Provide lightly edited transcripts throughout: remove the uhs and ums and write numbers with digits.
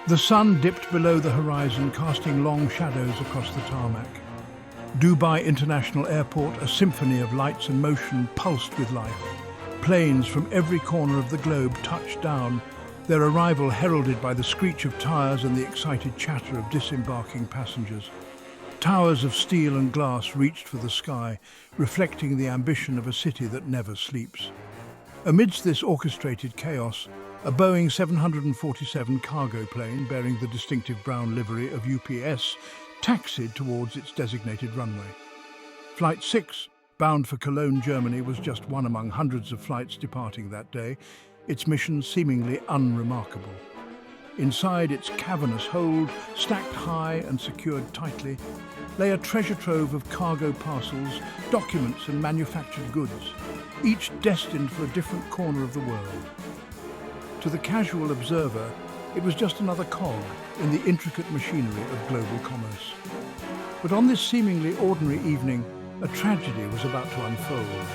The sun dipped below the horizon, casting long shadows across the tarmac. Dubai International Airport, a symphony of lights and motion, pulsed with life. Planes from every corner of the globe touched down, their arrival heralded by the screech of tires and the excited chatter of disembarking passengers. Towers of steel and glass reached for the sky, reflecting the ambition of a city that never sleeps. Amidst this orchestrated chaos, a Boeing 747 cargo plane bearing the distinctive brown livery of UPS taxied towards its designated runway. Flight 6, bound for Cologne, Germany, was just one among hundreds of flights departing that day, its mission seemingly unremarkable. Inside its cavernous hold, stacked high and secured tightly, lay a treasure trove of cargo parcels, documents and manufactured goods, each destined for a different corner of the world. To the casual observer, it was just another cog in the intricate machinery of global commerce. But on this seemingly ordinary evening, a tragedy was about to unfold,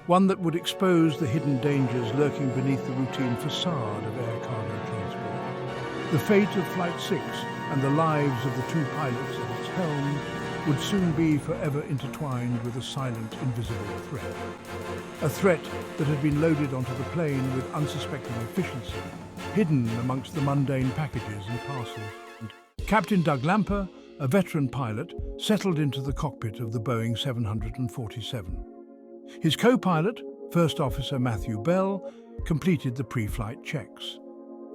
one that would expose the hidden dangers lurking beneath the routine facade of air cargo transport. The fate of Flight 6 and the lives of the two pilots at its helm would soon be forever intertwined with a silent, invisible threat. A threat that had been loaded onto the plane with unsuspecting efficiency, hidden amongst the mundane packages and parcels. Captain Doug Lamper, a veteran pilot, settled into the cockpit of the Boeing 747. His co-pilot, First Officer Matthew Bell, completed the pre-flight checks.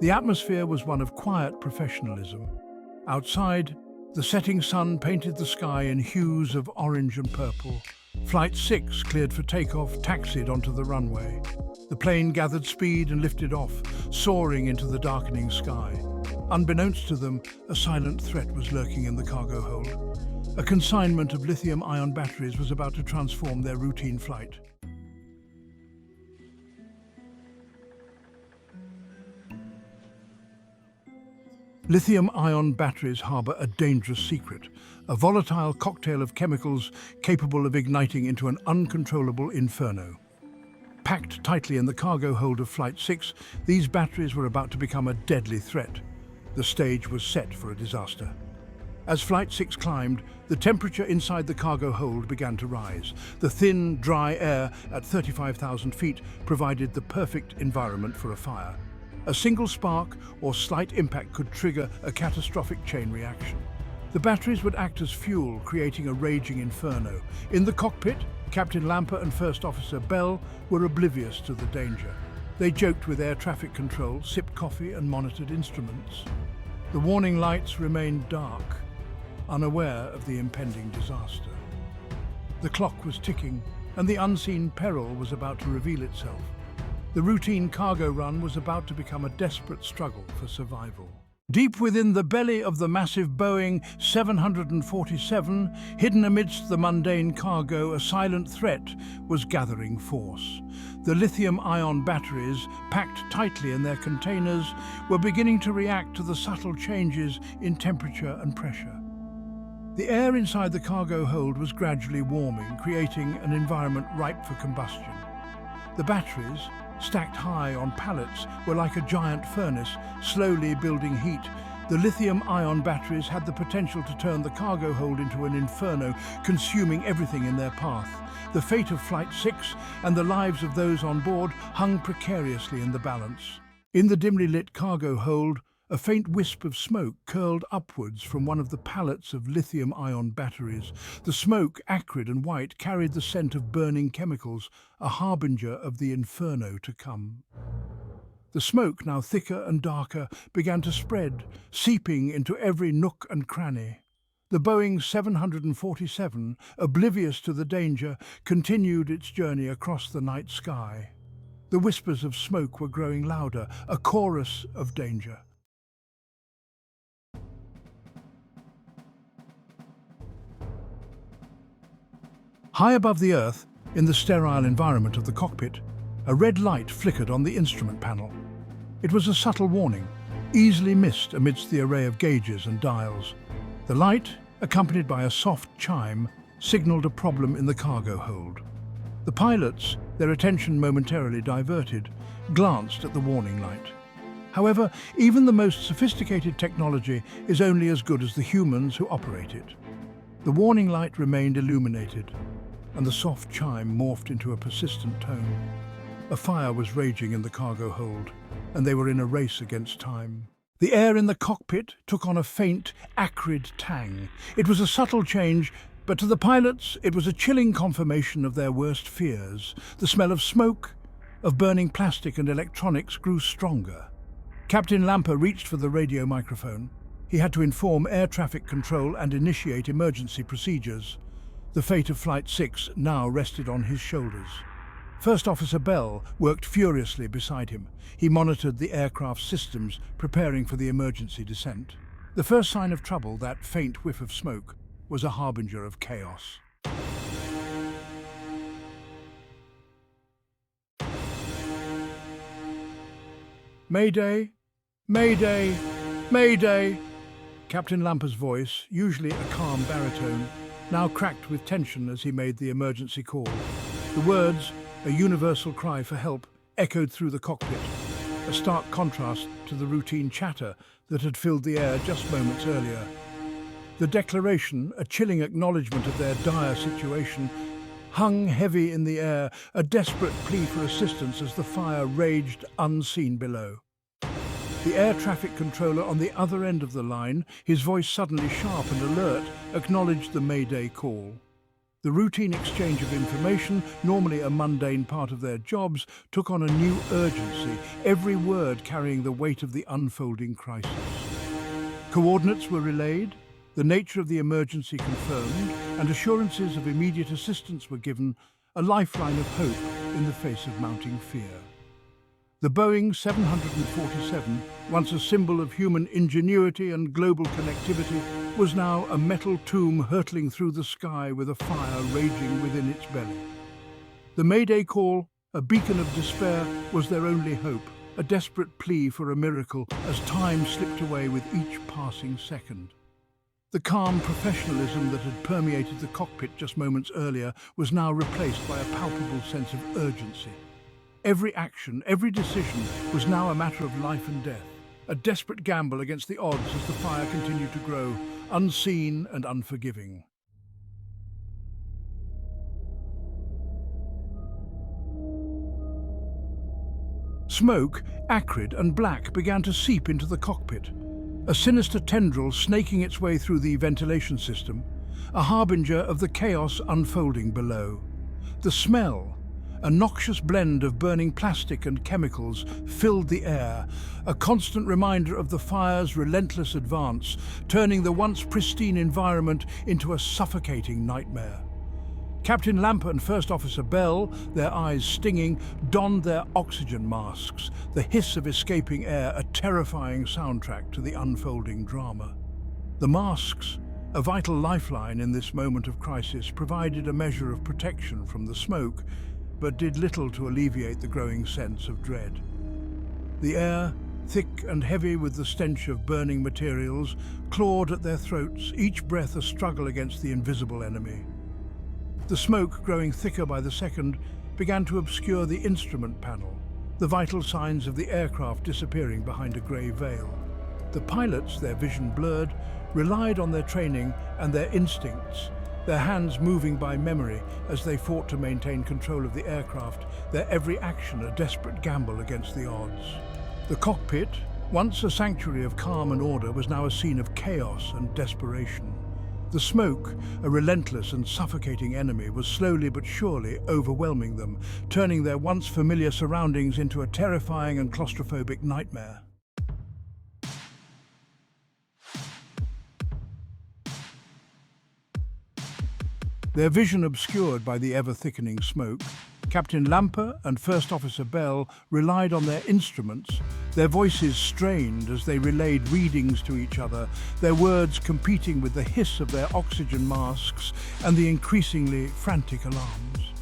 The atmosphere was one of quiet professionalism. Outside, the setting sun painted the sky in hues of orange and purple. Flight 6, cleared for takeoff, taxied onto the runway. The plane gathered speed and lifted off, soaring into the darkening sky. Unbeknownst to them, a silent threat was lurking in the cargo hold. A consignment of lithium-ion batteries was about to transform their routine flight. Lithium-ion batteries harbour a dangerous secret, a volatile cocktail of chemicals capable of igniting into an uncontrollable inferno. Packed tightly in the cargo hold of Flight 6, these batteries were about to become a deadly threat. The stage was set for a disaster. As Flight 6 climbed, the temperature inside the cargo hold began to rise. The thin, dry air at 35,000 feet provided the perfect environment for a fire. A single spark or slight impact could trigger a catastrophic chain reaction. The batteries would act as fuel, creating a raging inferno. In the cockpit, Captain Lamper and First Officer Bell were oblivious to the danger. They joked with air traffic control, sipped coffee and monitored instruments. The warning lights remained dark, unaware of the impending disaster. The clock was ticking, and the unseen peril was about to reveal itself. The routine cargo run was about to become a desperate struggle for survival. Deep within the belly of the massive Boeing 747, hidden amidst the mundane cargo, a silent threat was gathering force. The lithium-ion batteries, packed tightly in their containers, were beginning to react to the subtle changes in temperature and pressure. The air inside the cargo hold was gradually warming, creating an environment ripe for combustion. The batteries, stacked high on pallets, were like a giant furnace, slowly building heat. The lithium-ion batteries had the potential to turn the cargo hold into an inferno, consuming everything in their path. The fate of Flight 6 and the lives of those on board hung precariously in the balance. In the dimly lit cargo hold, a faint wisp of smoke curled upwards from one of the pallets of lithium-ion batteries. The smoke, acrid and white, carried the scent of burning chemicals, a harbinger of the inferno to come. The smoke, now thicker and darker, began to spread, seeping into every nook and cranny. The Boeing 747, oblivious to the danger, continued its journey across the night sky. The whispers of smoke were growing louder, a chorus of danger. High above the Earth, in the sterile environment of the cockpit, a red light flickered on the instrument panel. It was a subtle warning, easily missed amidst the array of gauges and dials. The light, accompanied by a soft chime, signaled a problem in the cargo hold. The pilots, their attention momentarily diverted, glanced at the warning light. However, even the most sophisticated technology is only as good as the humans who operate it. The warning light remained illuminated, and the soft chime morphed into a persistent tone. A fire was raging in the cargo hold, and they were in a race against time. The air in the cockpit took on a faint, acrid tang. It was a subtle change, but to the pilots it was a chilling confirmation of their worst fears. The smell of smoke, of burning plastic and electronics grew stronger. Captain Lamper reached for the radio microphone. He had to inform air traffic control and initiate emergency procedures. The fate of Flight 6 now rested on his shoulders. First Officer Bell worked furiously beside him. He monitored the aircraft's systems, preparing for the emergency descent. The first sign of trouble, that faint whiff of smoke, was a harbinger of chaos. Mayday! Mayday! Mayday! Captain Lamper's voice, usually a calm baritone, now cracked with tension as he made the emergency call. The words, a universal cry for help, echoed through the cockpit, a stark contrast to the routine chatter that had filled the air just moments earlier. The declaration, a chilling acknowledgement of their dire situation, hung heavy in the air, a desperate plea for assistance as the fire raged unseen below. The air traffic controller on the other end of the line, his voice suddenly sharp and alert, acknowledged the Mayday call. The routine exchange of information, normally a mundane part of their jobs, took on a new urgency, every word carrying the weight of the unfolding crisis. Coordinates were relayed, the nature of the emergency confirmed, and assurances of immediate assistance were given, a lifeline of hope in the face of mounting fear. The Boeing 747, once a symbol of human ingenuity and global connectivity, was now a metal tomb hurtling through the sky with a fire raging within its belly. The Mayday call, a beacon of despair, was their only hope, a desperate plea for a miracle as time slipped away with each passing second. The calm professionalism that had permeated the cockpit just moments earlier was now replaced by a palpable sense of urgency. Every action, every decision was now a matter of life and death, a desperate gamble against the odds as the fire continued to grow, unseen and unforgiving. Smoke, acrid and black, began to seep into the cockpit, a sinister tendril snaking its way through the ventilation system, a harbinger of the chaos unfolding below. The smell, a noxious blend of burning plastic and chemicals, filled the air, a constant reminder of the fire's relentless advance, turning the once pristine environment into a suffocating nightmare. Captain Lamper and First Officer Bell, their eyes stinging, donned their oxygen masks, the hiss of escaping air a terrifying soundtrack to the unfolding drama. The masks, a vital lifeline in this moment of crisis, provided a measure of protection from the smoke, but did little to alleviate the growing sense of dread. The air, thick and heavy with the stench of burning materials, clawed at their throats, each breath a struggle against the invisible enemy. The smoke, growing thicker by the second, began to obscure the instrument panel, the vital signs of the aircraft disappearing behind a grey veil. The pilots, their vision blurred, relied on their training and their instincts, their hands moving by memory as they fought to maintain control of the aircraft, their every action a desperate gamble against the odds. The cockpit, once a sanctuary of calm and order, was now a scene of chaos and desperation. The smoke, a relentless and suffocating enemy, was slowly but surely overwhelming them, turning their once familiar surroundings into a terrifying and claustrophobic nightmare. Their vision obscured by the ever-thickening smoke, Captain Lamper and First Officer Bell relied on their instruments, their voices strained as they relayed readings to each other, their words competing with the hiss of their oxygen masks and the increasingly frantic alarms.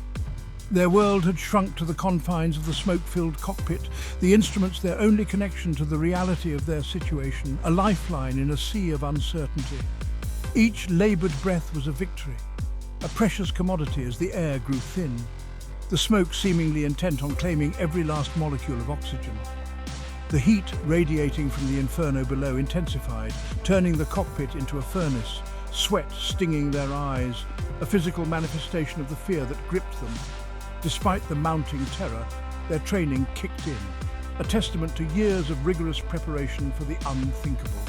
Their world had shrunk to the confines of the smoke-filled cockpit, the instruments their only connection to the reality of their situation, a lifeline in a sea of uncertainty. Each laboured breath was a victory, a precious commodity as the air grew thin, the smoke seemingly intent on claiming every last molecule of oxygen. The heat radiating from the inferno below intensified, turning the cockpit into a furnace, sweat stinging their eyes, a physical manifestation of the fear that gripped them. Despite the mounting terror, their training kicked in, a testament to years of rigorous preparation for the unthinkable.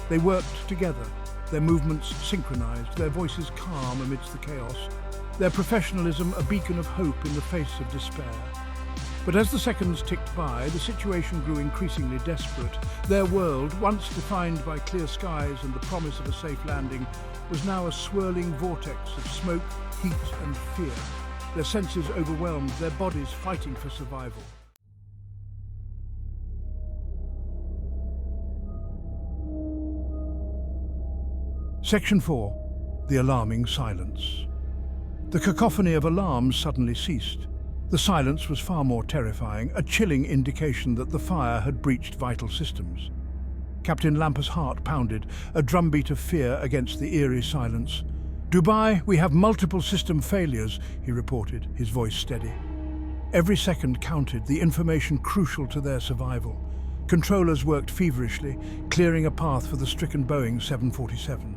They worked together, their movements synchronized, their voices calm amidst the chaos, their professionalism a beacon of hope in the face of despair. But as the seconds ticked by, the situation grew increasingly desperate. Their world, once defined by clear skies and the promise of a safe landing, was now a swirling vortex of smoke, heat and fear. Their senses overwhelmed, their bodies fighting for survival. Section 4. The alarming silence. The cacophony of alarms suddenly ceased. The silence was far more terrifying, a chilling indication that the fire had breached vital systems. Captain Lamper's heart pounded, a drumbeat of fear against the eerie silence. "Dubai, we have multiple system failures," he reported, his voice steady. Every second counted, the information crucial to their survival. Controllers worked feverishly, clearing a path for the stricken Boeing 747.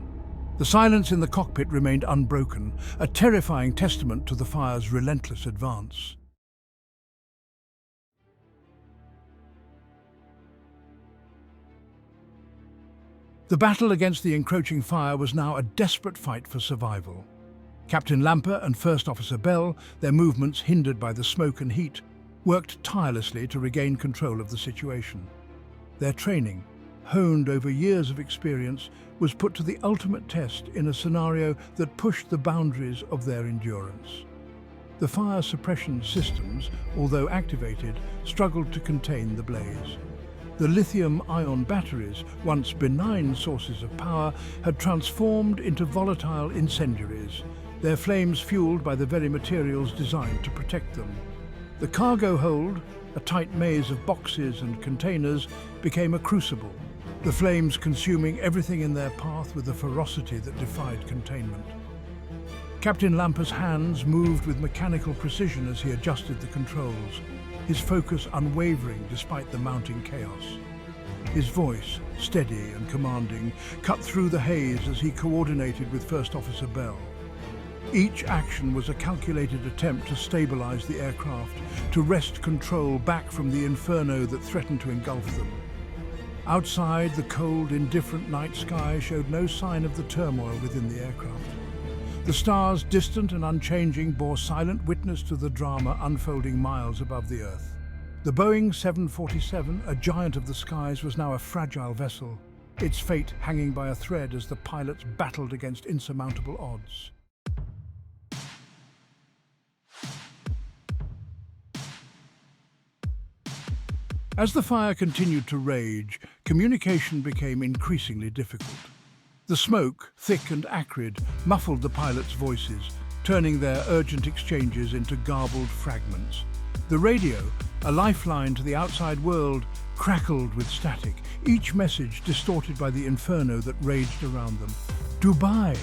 The silence in the cockpit remained unbroken, a terrifying testament to the fire's relentless advance. The battle against the encroaching fire was now a desperate fight for survival. Captain Lamper and First Officer Bell, their movements hindered by the smoke and heat, worked tirelessly to regain control of the situation. Their training, honed over years of experience, was put to the ultimate test in a scenario that pushed the boundaries of their endurance. The fire suppression systems, although activated, struggled to contain the blaze. The lithium-ion batteries, once benign sources of power, had transformed into volatile incendiaries, their flames fueled by the very materials designed to protect them. The cargo hold, a tight maze of boxes and containers, became a crucible, the flames consuming everything in their path with a ferocity that defied containment. Captain Lamper's hands moved with mechanical precision as he adjusted the controls, his focus unwavering despite the mounting chaos. His voice, steady and commanding, cut through the haze as he coordinated with First Officer Bell. Each action was a calculated attempt to stabilize the aircraft, to wrest control back from the inferno that threatened to engulf them. Outside, the cold, indifferent night sky showed no sign of the turmoil within the aircraft. The stars, distant and unchanging, bore silent witness to the drama unfolding miles above the Earth. The Boeing 747, a giant of the skies, was now a fragile vessel, its fate hanging by a thread as the pilots battled against insurmountable odds. As the fire continued to rage, communication became increasingly difficult. The smoke, thick and acrid, muffled the pilots' voices, turning their urgent exchanges into garbled fragments. The radio, a lifeline to the outside world, crackled with static, each message distorted by the inferno that raged around them. "Dubai,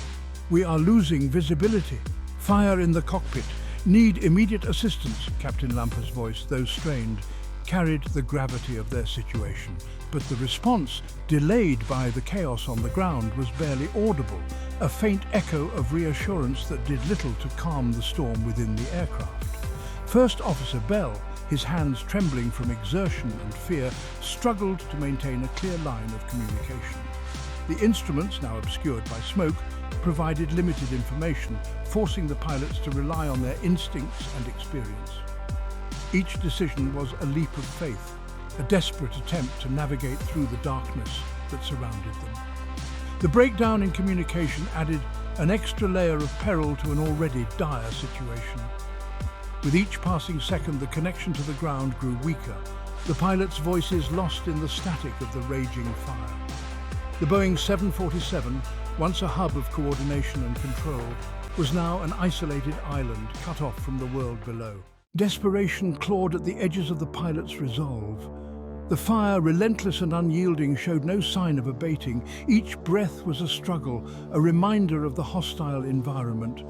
we are losing visibility. Fire in the cockpit. Need immediate assistance," Captain Lamper's voice, though strained, carried the gravity of their situation. But the response, delayed by the chaos on the ground, was barely audible, a faint echo of reassurance that did little to calm the storm within the aircraft. First Officer Bell, his hands trembling from exertion and fear, struggled to maintain a clear line of communication. The instruments, now obscured by smoke, provided limited information, forcing the pilots to rely on their instincts and experience. Each decision was a leap of faith, a desperate attempt to navigate through the darkness that surrounded them. The breakdown in communication added an extra layer of peril to an already dire situation. With each passing second, the connection to the ground grew weaker, the pilots' voices lost in the static of the raging fire. The Boeing 747, once a hub of coordination and control, was now an isolated island cut off from the world below. Desperation clawed at the edges of the pilots' resolve. The fire, relentless and unyielding, showed no sign of abating. Each breath was a struggle, a reminder of the hostile environment.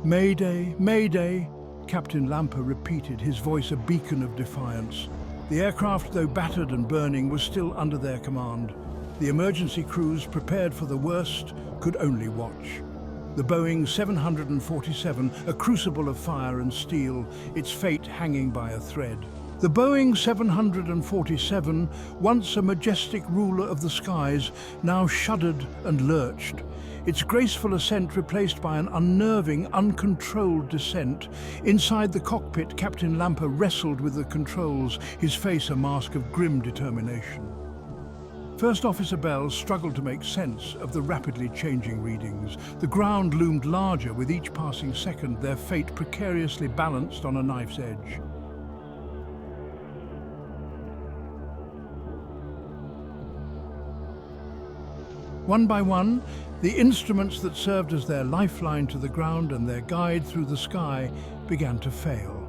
"Mayday, Mayday," Captain Lamper repeated, his voice a beacon of defiance. The aircraft, though battered and burning, was still under their command. The emergency crews, prepared for the worst, could only watch. The Boeing 747, a crucible of fire and steel, its fate hanging by a thread. The Boeing 747, once a majestic ruler of the skies, now shuddered and lurched. Its graceful ascent replaced by an unnerving, uncontrolled descent. Inside the cockpit, Captain Lamper wrestled with the controls, his face a mask of grim determination. First Officer Bell struggled to make sense of the rapidly changing readings. The ground loomed larger with each passing second, their fate precariously balanced on a knife's edge. One by one, the instruments that served as their lifeline to the ground and their guide through the sky began to fail.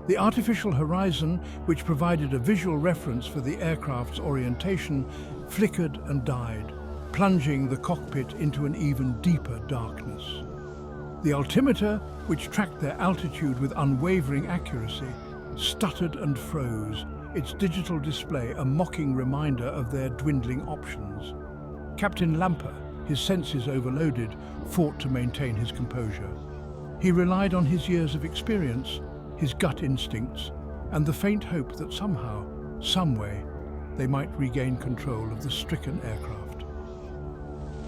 The artificial horizon, which provided a visual reference for the aircraft's orientation, flickered and died, plunging the cockpit into an even deeper darkness. The altimeter, which tracked their altitude with unwavering accuracy, stuttered and froze, its digital display a mocking reminder of their dwindling options. Captain Lamper, his senses overloaded, fought to maintain his composure. He relied on his years of experience, his gut instincts, and the faint hope that somehow, some way, they might regain control of the stricken aircraft.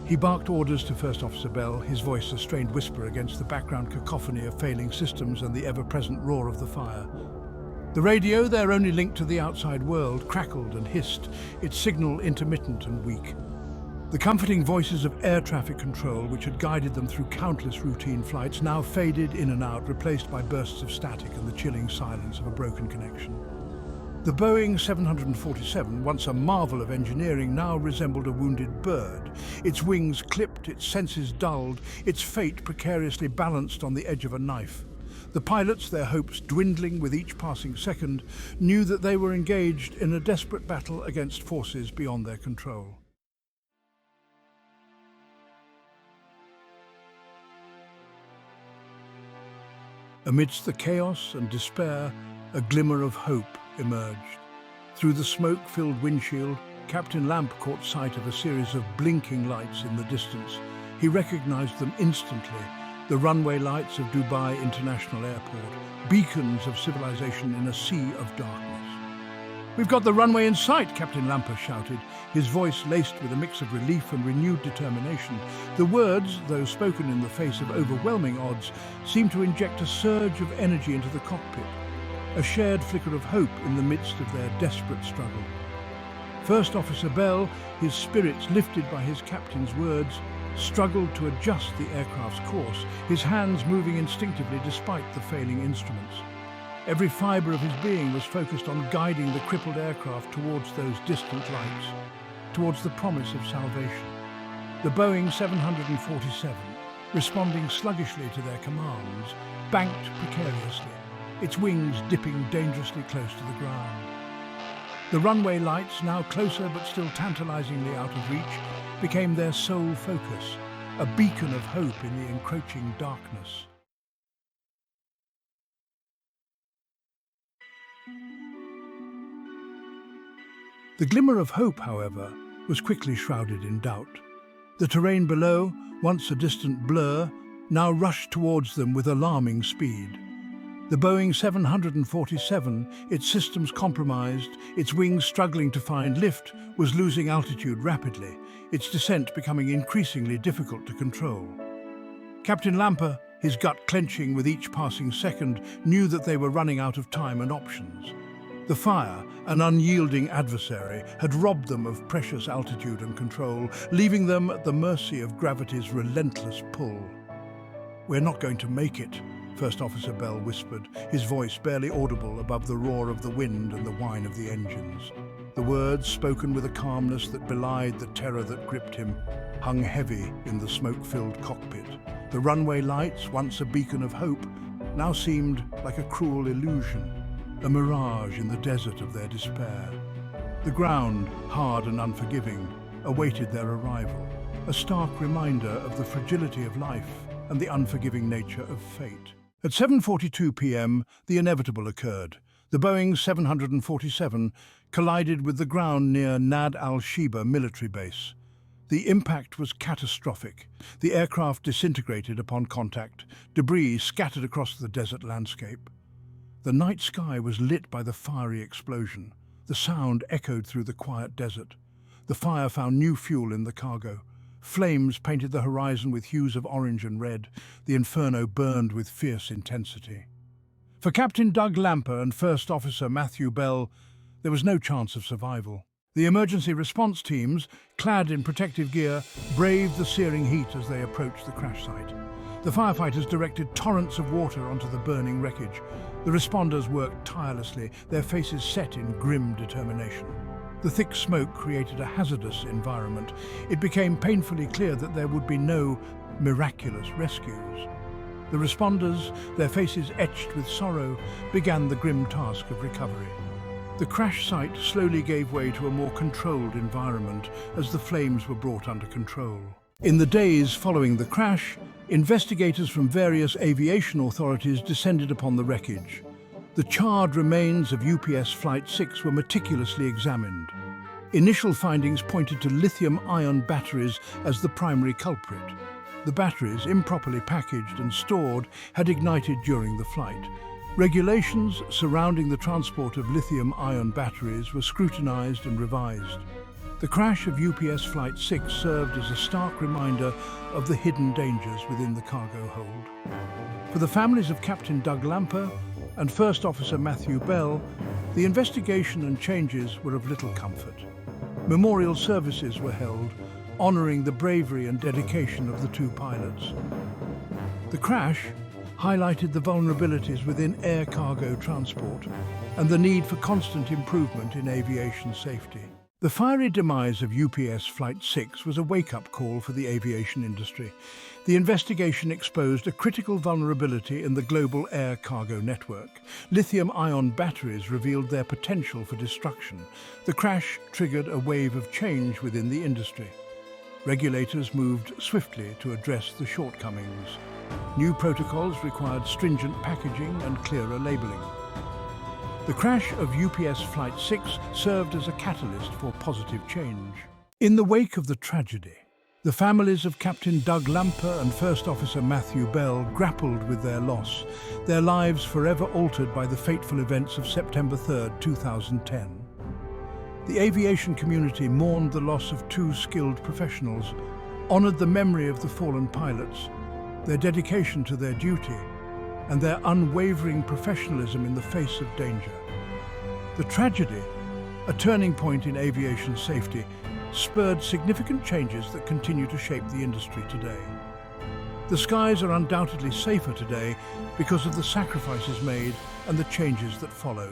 He barked orders to First Officer Bell, his voice a strained whisper against the background cacophony of failing systems and the ever-present roar of the fire. The radio, their only link to the outside world, crackled and hissed, its signal intermittent and weak. The comforting voices of air traffic control, which had guided them through countless routine flights, now faded in and out, replaced by bursts of static and the chilling silence of a broken connection. The Boeing 747, once a marvel of engineering, now resembled a wounded bird. Its wings clipped, its senses dulled, its fate precariously balanced on the edge of a knife. The pilots, their hopes dwindling with each passing second, knew that they were engaged in a desperate battle against forces beyond their control. Amidst the chaos and despair, a glimmer of hope emerged. Through the smoke-filled windshield, Captain Lamp caught sight of a series of blinking lights in the distance. He recognized them instantly, the runway lights of Dubai International Airport, beacons of civilization in a sea of darkness. "We've got the runway in sight," Captain Lamper shouted, his voice laced with a mix of relief and renewed determination. The words, though spoken in the face of overwhelming odds, seemed to inject a surge of energy into the cockpit, a shared flicker of hope in the midst of their desperate struggle. First Officer Bell, his spirits lifted by his captain's words, struggled to adjust the aircraft's course, his hands moving instinctively despite the failing instruments. Every fibre of his being was focused on guiding the crippled aircraft towards those distant lights, towards the promise of salvation. The Boeing 747, responding sluggishly to their commands, banked precariously, its wings dipping dangerously close to the ground. The runway lights, now closer but still tantalizingly out of reach, became their sole focus, a beacon of hope in the encroaching darkness. The glimmer of hope, however, was quickly shrouded in doubt. The terrain below, once a distant blur, now rushed towards them with alarming speed. The Boeing 747, its systems compromised, its wings struggling to find lift, was losing altitude rapidly, its descent becoming increasingly difficult to control. Captain Lamper, his gut clenching with each passing second, knew that they were running out of time and options. The fire, an unyielding adversary, had robbed them of precious altitude and control, leaving them at the mercy of gravity's relentless pull. "We're not going to make it," First Officer Bell whispered, his voice barely audible above the roar of the wind and the whine of the engines. The words, spoken with a calmness that belied the terror that gripped him, hung heavy in the smoke-filled cockpit. The runway lights, once a beacon of hope, now seemed like a cruel illusion, a mirage in the desert of their despair. The ground, hard and unforgiving, awaited their arrival, a stark reminder of the fragility of life and the unforgiving nature of fate. At 7:42 p.m., the inevitable occurred. The Boeing 747 collided with the ground near Nad al-Sheba military base. The impact was catastrophic. The aircraft disintegrated upon contact, debris scattered across the desert landscape. The night sky was lit by the fiery explosion. The sound echoed through the quiet desert. The fire found new fuel in the cargo. Flames painted the horizon with hues of orange and red. The inferno burned with fierce intensity. For Captain Doug Lamper and First Officer Matthew Bell, there was no chance of survival. The emergency response teams, clad in protective gear, braved the searing heat as they approached the crash site. The firefighters directed torrents of water onto the burning wreckage. The responders worked tirelessly, their faces set in grim determination. The thick smoke created a hazardous environment. It became painfully clear that there would be no miraculous rescues. The responders, their faces etched with sorrow, began the grim task of recovery. The crash site slowly gave way to a more controlled environment as the flames were brought under control. In the days following the crash, investigators from various aviation authorities descended upon the wreckage. The charred remains of UPS Flight 6 were meticulously examined. Initial findings pointed to lithium-ion batteries as the primary culprit. The batteries, improperly packaged and stored, had ignited during the flight. Regulations surrounding the transport of lithium-ion batteries were scrutinized and revised. The crash of UPS Flight 6 served as a stark reminder of the hidden dangers within the cargo hold. For the families of Captain Doug Lamper and First Officer Matthew Bell, the investigation and changes were of little comfort. Memorial services were held, honoring the bravery and dedication of the two pilots. The crash highlighted the vulnerabilities within air cargo transport and the need for constant improvement in aviation safety. The fiery demise of UPS Flight 6 was a wake-up call for the aviation industry. The investigation exposed a critical vulnerability in the global air cargo network. Lithium-ion batteries revealed their potential for destruction. The crash triggered a wave of change within the industry. Regulators moved swiftly to address the shortcomings. New protocols required stringent packaging and clearer labeling. The crash of UPS Flight 6 served as a catalyst for positive change. In the wake of the tragedy, the families of Captain Doug Lamper and First Officer Matthew Bell grappled with their loss, their lives forever altered by the fateful events of September 3, 2010. The aviation community mourned the loss of two skilled professionals, honored the memory of the fallen pilots, their dedication to their duty, and their unwavering professionalism in the face of danger. The tragedy, a turning point in aviation safety, spurred significant changes that continue to shape the industry today. The skies are undoubtedly safer today because of the sacrifices made and the changes that followed.